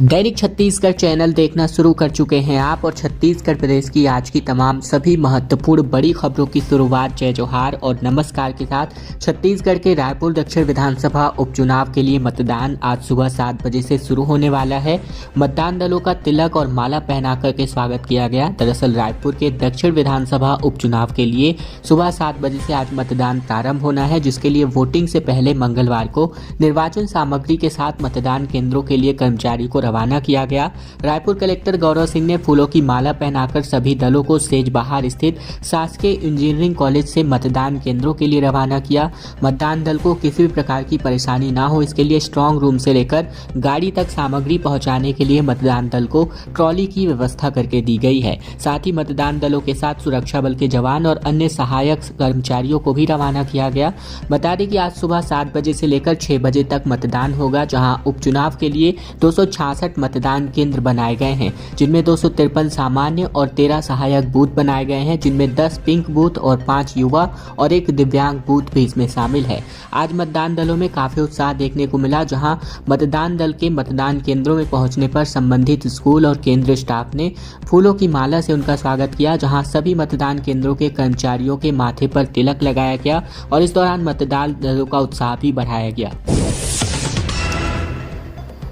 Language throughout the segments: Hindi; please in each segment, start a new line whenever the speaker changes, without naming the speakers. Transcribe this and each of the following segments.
दैनिक छत्तीसगढ़ चैनल देखना शुरू कर चुके हैं आप और छत्तीसगढ़ प्रदेश की आज की तमाम सभी महत्वपूर्ण बड़ी खबरों की शुरुआत जय जोहार और नमस्कार के साथ। छत्तीसगढ़ के रायपुर दक्षिण विधानसभा उपचुनाव के लिए मतदान आज सुबह 7 बजे से शुरू होने वाला है। मतदान दलों का तिलक और माला पहना करके स्वागत किया गया। दरअसल रायपुर के दक्षिण विधानसभा उपचुनाव के लिए सुबह 7 बजे से आज मतदान प्रारंभ होना है, जिसके लिए वोटिंग से पहले मंगलवार को निर्वाचन सामग्री के साथ मतदान केंद्रों के लिए कर्मचारी को रवाना किया गया। रायपुर कलेक्टर गौरव सिंह ने फूलों की माला पहनाकर सभी दलों को सेज बहार स्थित शासकीय इंजीनियरिंग कॉलेज से मतदान केंद्रों के लिए रवाना किया। मतदान दल को किसी भी प्रकार की परेशानी ना हो, इसके लिए स्ट्रांग रूम से लेकर गाड़ी तक सामग्री पहुंचाने के लिए मतदान दल को ट्रॉली की व्यवस्था करके दी गई है। साथ ही मतदान दलों के साथ सुरक्षा बल के जवान और अन्य सहायक कर्मचारियों को भी रवाना किया गया। बता दें कि आज सुबह 7 बजे से लेकर 6 बजे तक मतदान होगा, जहां उपचुनाव के लिए 266 मतदान केंद्र बनाए गए हैं, जिनमें 253 सामान्य और 13 सहायक बूथ बनाए गए हैं, जिनमें 10 पिंक बूथ और 5 युवा और 1 दिव्यांग बूथ भी इसमें शामिल है। आज मतदान दलों में काफी उत्साह देखने को मिला, जहां मतदान दल के मतदान केंद्रों में पहुंचने पर संबंधित स्कूल और केंद्र स्टाफ ने फूलों की माला से उनका स्वागत किया। जहां सभी मतदान केंद्रों के कर्मचारियों के माथे पर तिलक लगाया गया और इस दौरान मतदान दलों का उत्साह भी बढ़ाया गया।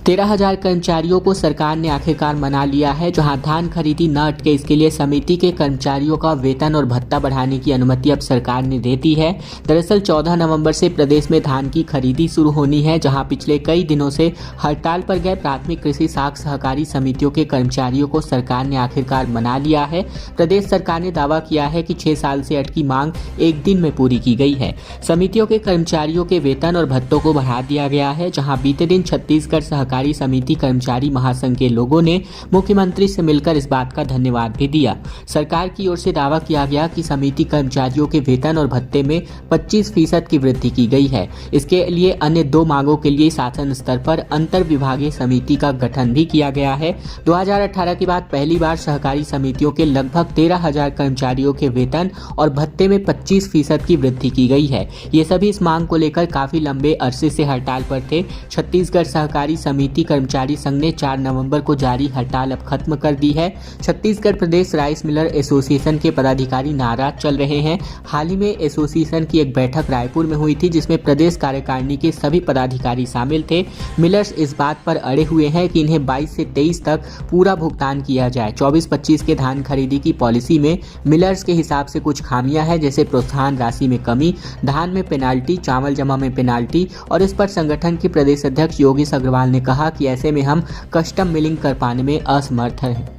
13,000 कर्मचारियों को सरकार ने आखिरकार मना लिया है। जहां धान खरीदी न अटके, इसके लिए समिति के कर्मचारियों का वेतन और भत्ता बढ़ाने की अनुमति अब सरकार ने दे दी है। दरअसल 14 नवंबर से प्रदेश में धान की खरीदी शुरू होनी है, जहां पिछले कई दिनों से हड़ताल पर गए प्राथमिक कृषि साख सहकारी समितियों के कर्मचारियों को सरकार ने आखिरकार मना लिया है। प्रदेश सरकार ने दावा किया है कि 6 साल से अटकी मांग एक दिन में पूरी की गई है। समितियों के कर्मचारियों के वेतन और भत्तों को बढ़ा दिया गया है। जहां बीते दिन छत्तीसगढ़ सहकारी समिति कर्मचारी महासंघ के लोगों ने मुख्यमंत्री से मिलकर इस बात का धन्यवाद भी दिया। सरकार की ओर से दावा किया गया कि समिति कर्मचारियों के वेतन और भत्ते में 25% की वृद्धि की गई है। इसके लिए अन्य 2 मांगों के लिए शासन स्तर पर अंतर विभागीय समिति का गठन भी किया गया है। 2018 के बाद पहली बार सहकारी समितियों के लगभग 13,000 कर्मचारियों के वेतन और भत्ते में 25% की वृद्धि की गई है। ये सभी इस मांग को लेकर काफी लंबे अरसे से हड़ताल पर थे। छत्तीसगढ़ सहकारी समिति कर्मचारी संघ ने 4 नवंबर को जारी हड़ताल अब खत्म कर दी है। छत्तीसगढ़ प्रदेश राइस मिलर एसोसिएशन के पदाधिकारी नाराज चल रहे हैं। हाल ही में एसोसिएशन की एक बैठक रायपुर में हुई थी, जिसमें प्रदेश कार्यकारिणी के सभी पदाधिकारी शामिल थे। मिलर्स इस बात पर अड़े हुए हैं कि इन्हें 22 से 23 तक पूरा भुगतान किया जाए। 24-25 के धान खरीदी की पॉलिसी में मिलर्स के हिसाब से कुछ खामियां हैं, जैसे प्रोत्साहन राशि में कमी, धान में पेनाल्टी, चावल जमा में पेनाल्टी, और इस पर संगठन के प्रदेश अध्यक्ष योगेश अग्रवाल ने कहा कि ऐसे में हम कस्टम मिलिंग कर पाने में असमर्थ हैं।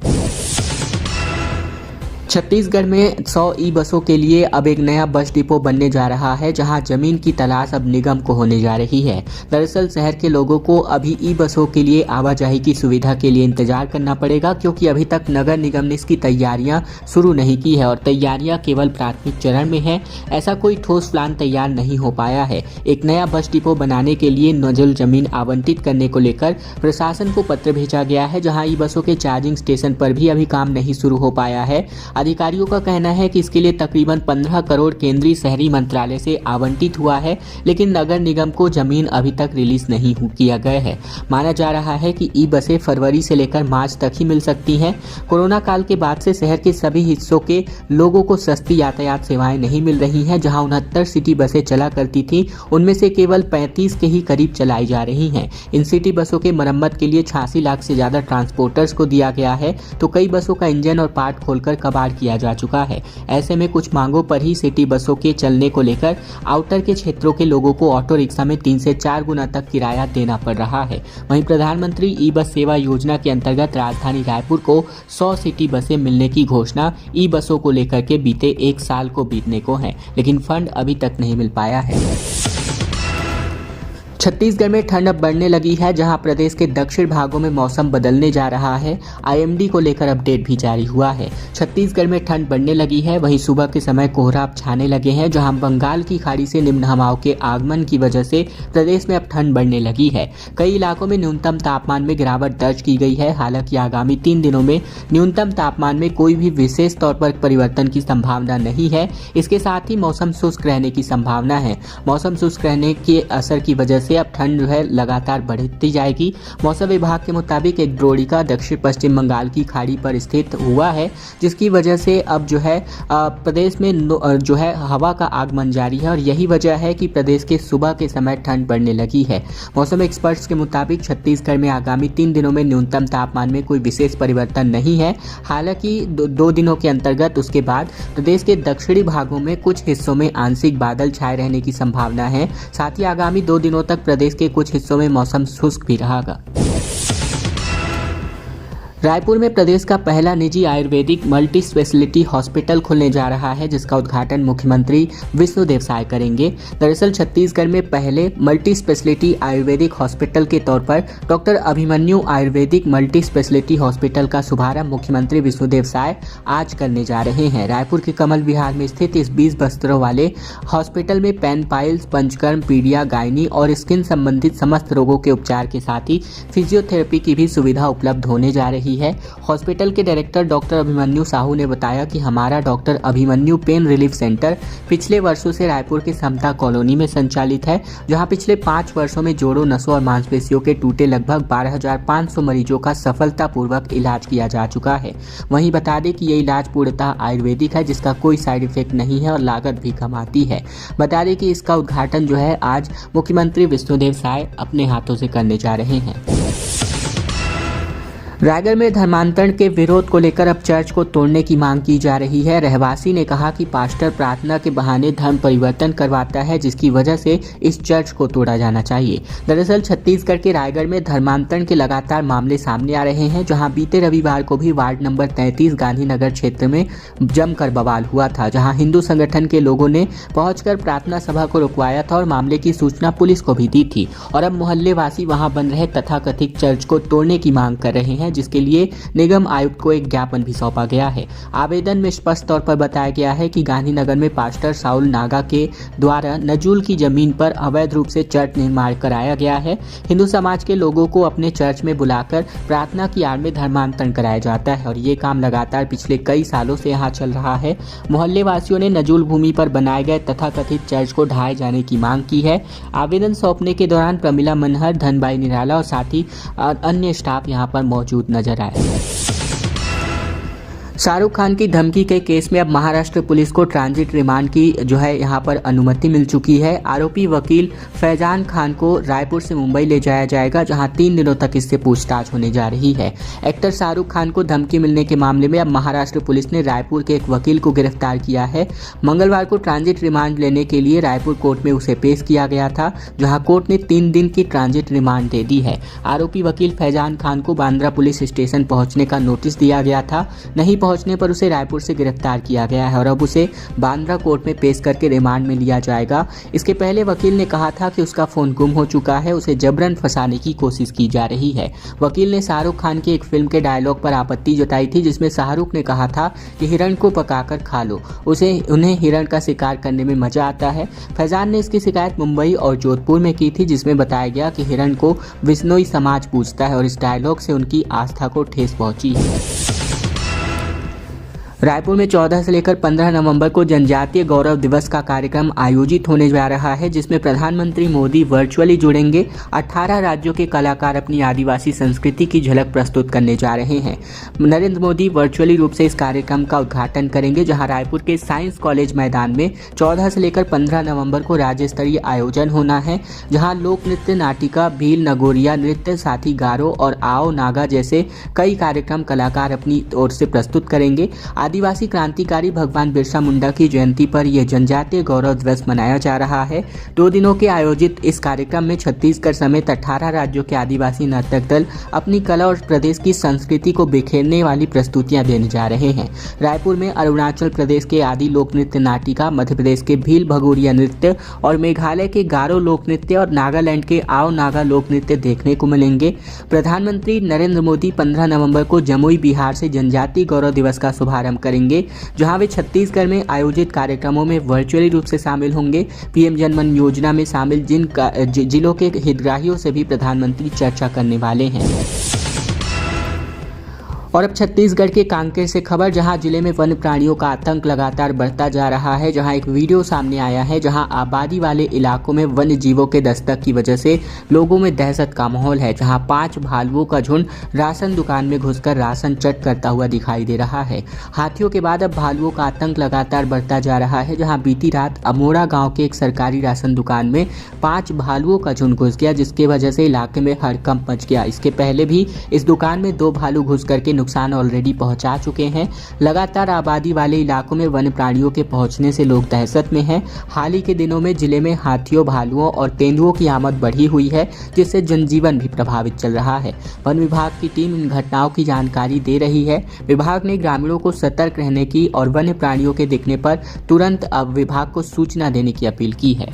छत्तीसगढ़ में 100 ई बसों के लिए अब एक नया बस डिपो बनने जा रहा है, जहां जमीन की तलाश अब निगम को होने जा रही है। दरअसल शहर के लोगों को अभी ई बसों के लिए आवाजाही की सुविधा के लिए इंतजार करना पड़ेगा, क्योंकि अभी तक नगर निगम ने इसकी तैयारियां शुरू नहीं की है और तैयारियां केवल प्राथमिक चरण में है। ऐसा कोई ठोस प्लान तैयार नहीं हो पाया है। एक नया बस डिपो बनाने के लिए नजल जमीन आवंटित करने को लेकर प्रशासन को पत्र भेजा गया है, जहाँ ई बसों के चार्जिंग स्टेशन पर भी अभी काम नहीं शुरू हो पाया है। अधिकारियों का कहना है कि इसके लिए तकरीबन 15 करोड़ केंद्रीय शहरी मंत्रालय से आवंटित हुआ है, लेकिन नगर निगम को जमीन अभी तक रिलीज नहीं किया गया है। माना जा रहा है कि ई बसें फरवरी से लेकर मार्च तक ही मिल सकती हैं। कोरोना काल के बाद से शहर के सभी हिस्सों के लोगों को सस्ती यातायात सेवाएं नहीं मिल रही हैं। जहां 69 सिटी बसें चला करती थी, उनमें से केवल 35 के ही करीब चलाई जा रही हैं। इन सिटी बसों के मरम्मत के लिए 86 लाख से ज्यादा ट्रांसपोर्टर्स को दिया गया है, तो कई बसों का इंजन और पार्ट खोलकर कबाड़ किया जा चुका है। ऐसे में कुछ मांगों पर ही सिटी बसों के चलने को लेकर आउटर के क्षेत्रों के लोगों को ऑटो रिक्शा में 3 से 4 गुना तक किराया देना पड़ रहा है। वहीं प्रधानमंत्री ई बस सेवा योजना के अंतर्गत राजधानी रायपुर को 100 सिटी बसें मिलने की घोषणा ई बसों को लेकर के बीते 1 साल को बीतने को है, लेकिन फंड अभी तक नहीं मिल पाया है। छत्तीसगढ़ में ठंड अब बढ़ने लगी है, जहां प्रदेश के दक्षिण भागों में मौसम बदलने जा रहा है। आईएमडी को लेकर अपडेट भी जारी हुआ है। छत्तीसगढ़ में ठंड बढ़ने लगी है, वहीं सुबह के समय कोहरा अब छाने लगे हैं, जहां बंगाल की खाड़ी से निम्न हवाओं के आगमन की वजह से प्रदेश में अब ठंड बढ़ने लगी है। कई इलाकों में न्यूनतम तापमान में गिरावट दर्ज की गई है। हालांकि आगामी 3 दिनों में न्यूनतम तापमान में कोई भी विशेष तौर पर परिवर्तन की संभावना नहीं है। इसके साथ ही मौसम शुष्क रहने की संभावना है। मौसम शुष्क रहने के असर की वजह से जिससे अब ठंड जो है लगातार बढ़ती जाएगी। मौसम विभाग के मुताबिक एक द्रोणिका दक्षिण पश्चिम बंगाल की खाड़ी पर स्थित हुआ है, जिसकी वजह से अब जो है प्रदेश में जो है हवा का आगमन जारी है और यही वजह है कि प्रदेश के सुबह के समय ठंड बढ़ने लगी है। मौसम एक्सपर्ट्स के मुताबिक छत्तीसगढ़ में आगामी 3 दिनों में न्यूनतम तापमान में कोई विशेष परिवर्तन नहीं है। हालांकि 2 दिनों के अंतर्गत उसके बाद प्रदेश के दक्षिणी भागों में कुछ हिस्सों में आंशिक बादल छाए रहने की संभावना है। साथ ही आगामी 2 दिनों तक प्रदेश के कुछ हिस्सों में मौसम शुष्क भी रहेगा। रायपुर में प्रदेश का पहला निजी आयुर्वेदिक मल्टी स्पेशलिटी हॉस्पिटल खुलने जा रहा है, जिसका उद्घाटन मुख्यमंत्री विष्णुदेव साय करेंगे। दरअसल छत्तीसगढ़ में पहले मल्टी स्पेशलिटी आयुर्वेदिक हॉस्पिटल के तौर पर doctor Abhimanyu Ayurvedic multi speciality hospital का शुभारंभ मुख्यमंत्री विष्णुदेव साय आज करने जा रहे हैं। रायपुर के कमल विहार में स्थित इस 20 बिस्तरों वाले हॉस्पिटल में पेन पाइल्स, पंचकर्म, पीडिया, गायनी और स्किन संबंधित समस्त रोगों के उपचार के साथ ही फिजियोथेरेपी की भी सुविधा उपलब्ध होने जा रही है। हॉस्पिटल के डायरेक्टर डॉक्टर अभिमन्यु साहू ने बताया कि हमारा doctor Abhimanyu pain relief centre पिछले वर्षों से रायपुर के समता कॉलोनी में संचालित है, जहां पिछले 5 वर्षों में जोड़ों, नसों और मांसपेशियों के टूटे लगभग 12,500 मरीजों का सफलतापूर्वक इलाज किया जा चुका है। वहीं बता दें कि ये इलाज पूर्णतः आयुर्वेदिक है, जिसका कोई साइड इफेक्ट नहीं है और लागत भी कम आती है। बता दें कि इसका उद्घाटन जो है आज मुख्यमंत्री विष्णुदेव साय अपने हाथों से करने जा रहे हैं। रायगढ़ में धर्मांतरण के विरोध को लेकर अब चर्च को तोड़ने की मांग की जा रही है। रहवासी ने कहा कि पास्टर प्रार्थना के बहाने धर्म परिवर्तन करवाता है, जिसकी वजह से इस चर्च को तोड़ा जाना चाहिए। दरअसल छत्तीसगढ़ के रायगढ़ में धर्मांतरण के लगातार मामले सामने आ रहे हैं, जहां बीते रविवार को भी वार्ड नंबर 33 गांधीनगर क्षेत्र में जमकर बवाल हुआ था, जहां हिंदू संगठन के लोगों ने पहुंचकर प्रार्थना सभा को रुकवाया था और मामले की सूचना पुलिस को भी दी थी। और अब मोहल्लेवासी वहां बन रहे तथाकथित चर्च को तोड़ने की मांग कर रहे हैं, जिसके लिए निगम आयुक्त को एक ज्ञापन भी सौंपा गया है। आवेदन में स्पष्ट तौर पर बताया गया है कि गांधीनगर में पास्टर साउल नागा के द्वारा नजूल की जमीन पर अवैध रूप से चर्च निर्माण कराया गया है। हिंदू समाज के लोगों को अपने चर्च में बुलाकर प्रार्थना की आड़ में धर्मांतरण कराया जाता है और ये काम लगातार पिछले कई सालों से यहाँ चल रहा है। मोहल्ले वासियों ने नजूल भूमि पर बनाए गए तथाकथित चर्च को ढाए जाने की मांग की है। आवेदन सौंपने के दौरान प्रमिला मनहर, धनबाई निराला और साथ ही अन्य स्टाफ यहाँ पर मौजूद नजर आए। शाहरुख खान की धमकी के केस में अब महाराष्ट्र पुलिस को ट्रांजिट रिमांड की जो है यहाँ पर अनुमति मिल चुकी है। आरोपी वकील फैजान खान को रायपुर से मुंबई ले जाया जाएगा, जहां 3 दिनों तक इससे पूछताछ होने जा रही है। एक्टर शाहरुख खान को धमकी मिलने के मामले में अब महाराष्ट्र पुलिस ने रायपुर के एक वकील को गिरफ्तार किया है। मंगलवार को ट्रांजिट रिमांड लेने के लिए रायपुर कोर्ट में उसे पेश किया गया था, जहाँ कोर्ट ने 3 दिन की ट्रांजिट रिमांड दे दी है। आरोपी वकील फैजान खान को बांद्रा पुलिस स्टेशन पहुंचने का नोटिस दिया गया था। नहीं पहुंचने पर उसे रायपुर से गिरफ्तार किया गया है और अब उसे बांद्रा कोर्ट में पेश करके रिमांड में लिया जाएगा। इसके पहले वकील ने कहा था कि उसका फोन गुम हो चुका है, उसे जबरन फंसाने की कोशिश की जा रही है। वकील ने शाहरुख खान की एक फिल्म के डायलॉग पर आपत्ति जताई थी, जिसमें शाहरुख ने कहा था कि हिरण को पकाकर खा लो, उन्हें हिरण का शिकार करने में मजा आता है। फैजान ने इसकी शिकायत मुंबई और जोधपुर में की थी, जिसमें बताया गया कि हिरण को बिश्नोई समाज पूजता है और इस डायलॉग से उनकी आस्था को ठेस पहुंची है। रायपुर में 14 से लेकर 15 नवंबर को जनजातीय गौरव दिवस का कार्यक्रम आयोजित होने जा रहा है, जिसमें प्रधानमंत्री मोदी वर्चुअली जुड़ेंगे। 18 राज्यों के कलाकार अपनी आदिवासी संस्कृति की झलक प्रस्तुत करने जा रहे हैं। नरेंद्र मोदी वर्चुअली रूप से इस कार्यक्रम का उद्घाटन करेंगे, जहां रायपुर के साइंस कॉलेज मैदान में 14 से लेकर 15 नवंबर को राज्य स्तरीय आयोजन होना है, जहां लोक नृत्य, नाटिका, भील, नगोरिया नृत्य, साथ ही गारो और आओ नागा जैसे कई कार्यक्रम कलाकार अपनी ओर से प्रस्तुत करेंगे। आदिवासी क्रांतिकारी भगवान बिरसा मुंडा की जयंती पर यह जनजातीय गौरव दिवस मनाया जा रहा है। 2 दिनों के आयोजित इस कार्यक्रम में छत्तीसगढ़ समेत 18 राज्यों के आदिवासी नर्तक दल अपनी कला और प्रदेश की संस्कृति को बिखेरने वाली प्रस्तुतियां देने जा रहे हैं। रायपुर में अरुणाचल प्रदेश के आदि लोक नृत्य नाटिका, मध्य प्रदेश के भील भगोरिया नृत्य और मेघालय के गारो लोक नृत्य और नागालैंड के आओ नागा लोक नृत्य देखने को मिलेंगे। प्रधानमंत्री नरेंद्र मोदी 15 नवंबर को जमुई, बिहार से जनजातीय गौरव दिवस का शुभारंभ करेंगे, जहां वे छत्तीसगढ़ में आयोजित कार्यक्रमों में वर्चुअली रूप से शामिल होंगे। पीएम जनमन योजना में शामिल जिलों के हितग्राहियों से भी प्रधानमंत्री चर्चा करने वाले हैं। और अब छत्तीसगढ़ के कांकेर से खबर, जहां जिले में वन्य प्राणियों का आतंक लगातार बढ़ता जा रहा है। जहां एक वीडियो सामने आया है जहां आबादी वाले इलाकों में वन्य जीवों के दस्तक की वजह से लोगों में दहशत का माहौल है। जहां 5 भालुओं का झुंड राशन दुकान में घुसकर राशन चट करता हुआ दिखाई दे रहा है। हाथियों के बाद अब भालुओं का आतंक लगातार बढ़ता जा रहा है। जहां बीती रात अमोड़ा गाँव के एक सरकारी राशन दुकान में 5 भालुओं का झुंड घुस गया, जिसकी वजह से इलाके में हड़कंप मच गया। इसके पहले भी इस दुकान में 2 भालू घुस करके नुकसान ऑलरेडी पहुंचा चुके हैं। लगातार आबादी वाले इलाकों में वन्य प्राणियों के पहुंचने से लोग दहशत में हैं। हाल ही के दिनों में जिले में हाथियों, भालुओं और तेंदुओं की आमद बढ़ी हुई है, जिससे जनजीवन भी प्रभावित चल रहा है। वन विभाग की टीम इन घटनाओं की जानकारी दे रही है। विभाग ने ग्रामीणों को सतर्क रहने की और वन्य प्राणियों के दिखने पर तुरंत अब विभाग को सूचना देने की अपील की है।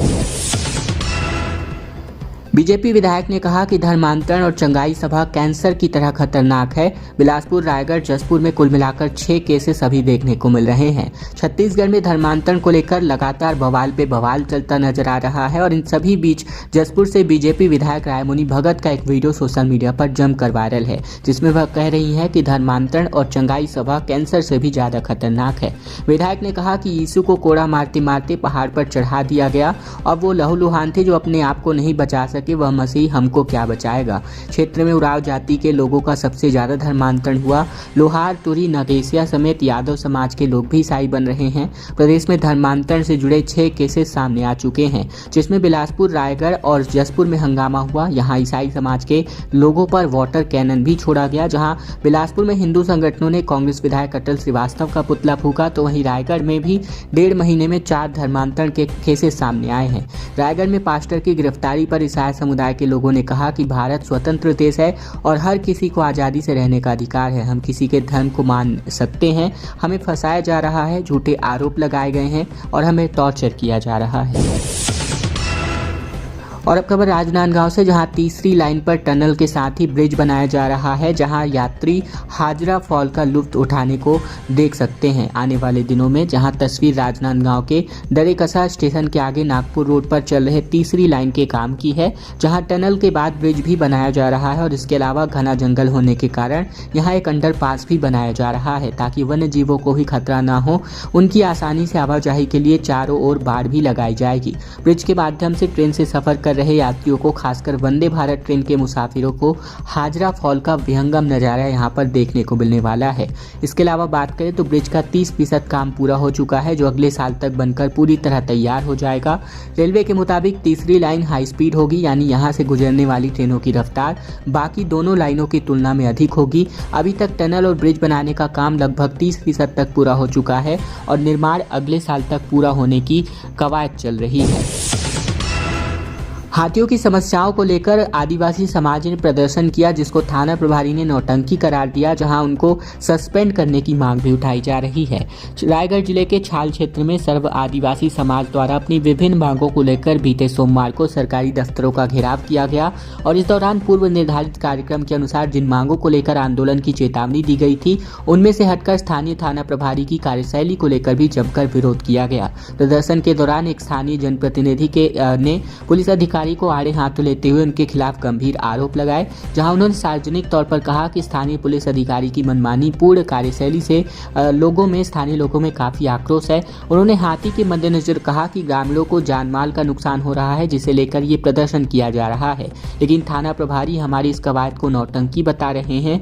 बीजेपी विधायक ने कहा कि धर्मांतरण और चंगाई सभा कैंसर की तरह खतरनाक है। बिलासपुर, रायगढ़, जसपुर में कुल मिलाकर 6 केसेस अभी देखने को मिल रहे हैं। छत्तीसगढ़ में धर्मांतरण को लेकर लगातार बवाल पे बवाल चलता नजर आ रहा है और इन सभी बीच जसपुर से बीजेपी विधायक रायमुनि भगत का एक वीडियो सोशल मीडिया पर जमकर वायरल है, जिसमें वह कह रही हैं कि धर्मांतरण और चंगाई सभा कैंसर से भी ज्यादा खतरनाक है। विधायक ने कहा कि यीशु को कोड़ा मारते मारते पहाड़ पर चढ़ा दिया गया। अब वो लहूलुहान थे जो अपने आप को नहीं बचा सके, कि वह मसीह हमको क्या बचाएगा। क्षेत्र में उराव जाति के लोगों का सबसे ज्यादा धर्मांतरण हुआ। लोहार, तुरी, नगेसिया समेत यादव समाज के लोग भी ईसाई बन रहे हैं। प्रदेश में धर्मांतरण से जुड़े 6 केसेस सामने आ चुके हैं, जिसमें बिलासपुर, रायगढ़ और जसपुर में हंगामा हुआ। यहाँ ईसाई समाज के लोगों पर वाटर कैनन भी छोड़ा गया। जहाँ बिलासपुर में हिंदू संगठनों ने कांग्रेस विधायक अटल श्रीवास्तव का पुतला फूंका, तो वहीं रायगढ़ में भी 1.5 महीने में 4 धर्मांतरण के केसेस सामने आए हैं। रायगढ़ में पास्टर की गिरफ्तारी पर ईसाई समुदाय के लोगों ने कहा कि भारत स्वतंत्र देश है और हर किसी को आज़ादी से रहने का अधिकार है। हम किसी के धर्म को मान सकते हैं। हमें फंसाया जा रहा है, झूठे आरोप लगाए गए हैं और हमें टॉर्चर किया जा रहा है। और अब खबर राजनांदगांव से, जहां तीसरी लाइन पर टनल के साथ ही ब्रिज बनाया जा रहा है, जहां यात्री हाजरा फॉल का लुत्फ उठाने को देख सकते हैं आने वाले दिनों में। जहां तस्वीर राजनांदगांव के दरेकसा स्टेशन के आगे नागपुर रोड पर चल रहे तीसरी लाइन के काम की है, जहां टनल के बाद ब्रिज भी बनाया जा रहा है और इसके अलावा घना जंगल होने के कारण यहाँ एक अंडरपास भी बनाया जा रहा है, ताकि वन्य जीवों को ही खतरा ना हो। उनकी आसानी से आवाजाही के लिए चारों ओर बाड़ भी लगाई जाएगी। ब्रिज के माध्यम से ट्रेन से सफर कर रहे यात्रियों को, खासकर वंदे भारत ट्रेन के मुसाफिरों को हाजरा फॉल का विहंगम नजारा यहां पर देखने को मिलने वाला है। इसके अलावा बात करें तो ब्रिज का 30% काम पूरा हो चुका है, जो अगले साल तक बनकर पूरी तरह तैयार हो जाएगा। रेलवे के मुताबिक तीसरी लाइन हाई स्पीड होगी, यानी यहां से गुजरने वाली ट्रेनों की रफ्तार बाकी दोनों लाइनों की तुलना में अधिक होगी। अभी तक टनल और ब्रिज बनाने का काम लगभग 30% तक पूरा हो चुका है और निर्माण अगले साल तक पूरा होने की कवायद चल रही है। हाथियों की समस्याओं को लेकर आदिवासी समाज ने प्रदर्शन किया, जिसको थाना प्रभारी ने नौटंकी करार दिया, जहां उनको सस्पेंड करने की मांग भी उठाई जा रही है। रायगढ़ जिले के छाल क्षेत्र में सर्व आदिवासी समाज द्वारा अपनी विभिन्न मांगों को लेकर बीते सोमवार को सरकारी दफ्तरों का घेराव किया गया और इस दौरान पूर्व निर्धारित कार्यक्रम के अनुसार जिन मांगों को लेकर आंदोलन की चेतावनी दी गई थी, उनमें से हटकर स्थानीय थाना प्रभारी की कार्यशैली को लेकर भी जमकर विरोध किया गया। प्रदर्शन के दौरान एक स्थानीय जनप्रतिनिधि ने पुलिस अधिकारी को आड़े हाथों लेते हुए उनके खिलाफ गंभीर आरोप लगाए, जहां उन्होंने सार्वजनिक तौर पर कहा कि स्थानीय पुलिस अधिकारी की मनमानी पूर्ण कार्यशैली से स्थानीय लोगों में काफी आक्रोश है। उन्होंने हाथी के मद्देनजर कहा कि ग्रामीणों को जानमाल का नुकसान हो रहा है, जिसे लेकर ये प्रदर्शन किया जा रहा है, लेकिन थाना प्रभारी हमारी इस कवायद को नौटंकी बता रहे हैं।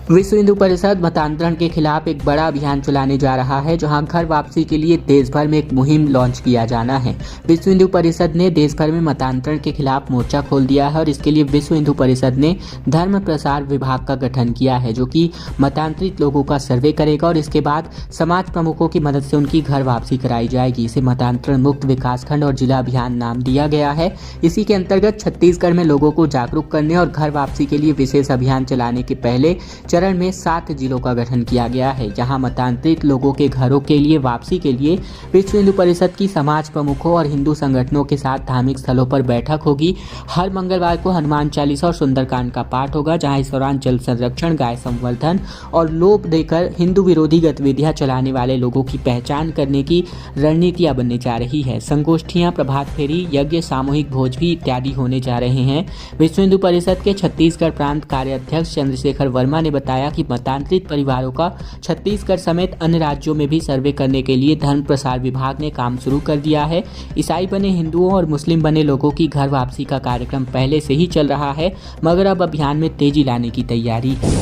विश्व हिंदू परिषद मतांतरण के खिलाफ एक बड़ा अभियान चलाने जा रहा है, जहां घर वापसी के लिए देश भर में एक मुहिम लॉन्च किया जाना है। विश्व हिंदू परिषद ने देश भर में मतांतरण के खिलाफ मोर्चा खोल दिया है और इसके लिए विश्व हिंदू परिषद ने धर्म प्रसार विभाग का गठन किया है, जो कि मतांतरित लोगों का सर्वे करेगा और इसके बाद समाज प्रमुखों की मदद से उनकी घर वापसी कराई जाएगी। इसे मतांतरण मुक्त विकासखंड और जिला अभियान नाम दिया गया है। इसी के अंतर्गत छत्तीसगढ़ में लोगों को जागरूक करने और घर वापसी के लिए विशेष अभियान चलाने के पहले चरण में 7 जिलों का गठन किया गया है, जहां मतांतरित लोगों के घरों के लिए वापसी के लिए विश्व हिंदू परिषद की समाज प्रमुखों और हिंदू संगठनों के साथ धार्मिक स्थलों पर बैठक होगी। हर मंगलवार को हनुमान चालीसा और सुंदरकांड का पाठ होगा, जहां इस दौरान जल संरक्षण, गाय संवर्धन और लोभ देकर हिंदू विरोधी गतिविधियां चलाने वाले लोगों की पहचान करने की रणनीतियां बनने जा रही है। संगोष्ठियां, प्रभात फेरी, यज्ञ, सामूहिक भोज भी इत्यादि होने जा रहे हैं। विश्व हिंदू परिषद के छत्तीसगढ़ प्रांत कार्याध्यक्ष चंद्रशेखर वर्मा ने बताया कि मतांतरित परिवारों का छत्तीसगढ़ समेत अन्य राज्यों में भी सर्वे करने के लिए धर्म प्रसार विभाग ने काम शुरू कर दिया है। ईसाई बने हिंदुओं और मुस्लिम बने लोगों की घर वापसी का कार्यक्रम पहले से ही चल रहा है, मगर अब अभियान में तेजी लाने की तैयारी है।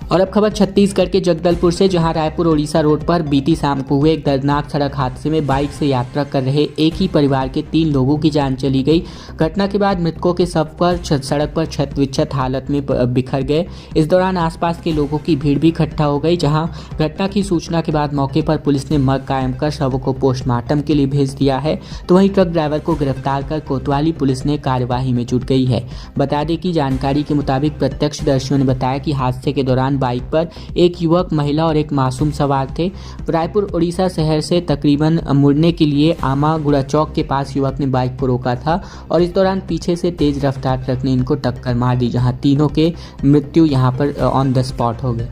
और अब खबर छत्तीसगढ़ के जगदलपुर से, जहां रायपुर ओडिशा रोड पर बीती शाम को हुए एक दर्दनाक सड़क हादसे में बाइक से यात्रा कर रहे एक ही परिवार के 3 लोगों की जान चली गई। घटना के बाद मृतकों के शव पर सड़क पर क्षत विक्षत हालत में बिखर गए। इस दौरान आसपास के लोगों की भीड़ भी इकट्ठा हो गई, जहां घटना की सूचना के बाद मौके पर पुलिस ने मर्ग कायम कर शवों को पोस्टमार्टम के लिए भेज दिया है, तो वहीं ट्रक ड्राइवर को गिरफ्तार कर कोतवाली पुलिस ने कार्यवाही में जुट गई है। बता दें कि जानकारी के मुताबिक प्रत्यक्षदर्शियों ने बताया कि हादसे के दौरान बाइक पर एक युवक, महिला और एक मासूम सवार थे। रायपुर ओडिशा शहर से तकरीबन मुड़ने के लिए आमागुड़ा चौक के पास युवक ने बाइक को रोका था और इस दौरान पीछे से तेज रफ्तार ट्रक ने इनको टक्कर मार दी, जहां तीनों के मृत्यु यहां पर ऑन द स्पॉट हो गए।